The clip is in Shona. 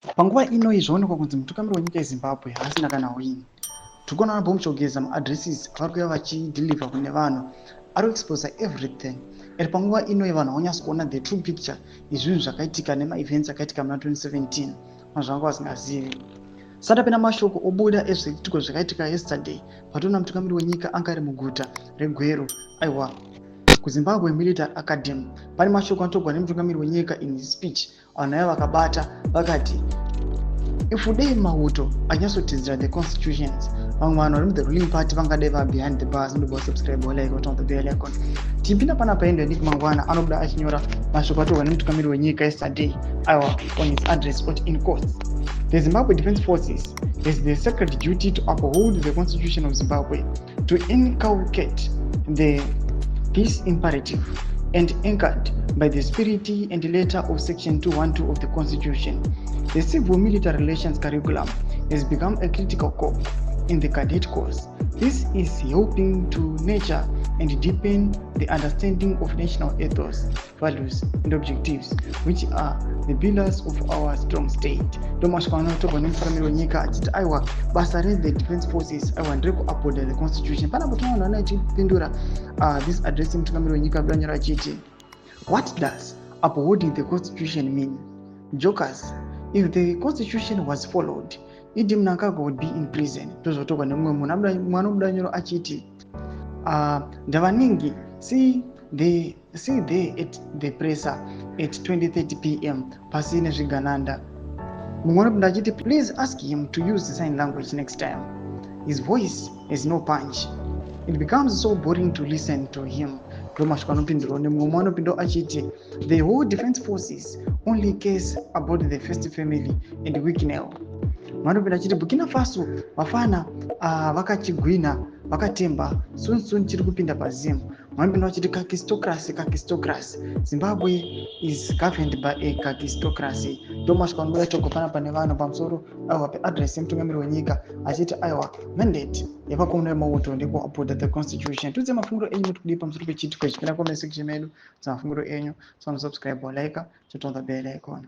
Panguva ino izvoonekwa kunzi mutungamiri wenyika yeZimbabwe haasina kana wini. Tikuona ana Bomuchogeza ma-addresses avari kuuya vachidhilivha kune vanhu ari kuexposa everything. And panguva ino vanhu havanyatsi kuona the true picture yezvinhu zvakaitika nema-events akaitika muna 2017 vanhu vasingazivi. Saka pena mashoko obuda ezviitiko zvakaitika yesterday patoona mutungamiri wenyika anga ari muguta reGweru. Aiwa, kuZimbabwe Military Academy pane mashoko anotogwa nemutungamiri wenyika in his speech. Vanhu aya vakabata vakati if udei mauto anyatsotedzera the constitutions, vamwe vanhu vari the ruling party vangadai va behind the bars. Ndoba subscribe like what on the bell icon. Tipinda pana paendo Nick Mangwana anobuda achinyora mashoko atogwa nemutungamiri wenyika yesterday aiwa on his address in quotes. The Zimbabwe Defense Forces has the sacred duty to uphold the Constitution of Zimbabwe, to inculcate the peace imperative and anchored by the spirit and letter of Section 212 of the Constitution. The civil-military relations curriculum has become a critical core in the cadet course. This is helping to nurture and deepen the understanding of national ethos, values, and objectives, which are the pillars of our strong state. Domashkanotogo nemutungamiri wenyika achiti aiwa basa the defense forces aiwa ndiri kuuphold the constitution. Pana kuti vanhu vanachipindura this address mutungamiri wenyika bwanyara achiti what does upholding the constitution mean? Jokers, if the constitution was followed, Idi Mnangagwa would be in prison. Tozotogwa nemumwe munhu anobuda nyoro achiti ndavaningi see there at the presser at 20:30 p.m. pasine zvigananda. Mumwe anobuda achiti please ask him to use sign language next time. His voice has no punch. It becomes so boring to listen to him. The whole defense forces only cares about the first family and weakness. Vanopinda achiti Burkina Faso vafana vakachigwina vakatemba soon chiri kupinda paZim. Vanopinda vachiti kakistocracy. Zimbabwe is governed by a kakistocracy. Ndomasvika nobuda togopana pane vanhu pamusoro aiwa peaddress yemutungamiri wenyika achiti aiwa mandate yavakomuna vemauto ndekuuphold the constitution. Tudze mafungiro enyu kuti kudii pamusoro pechiitiko ichi. Pina comment section medu za mafungiro enyu. So subscribe or like, turn on the bell icon.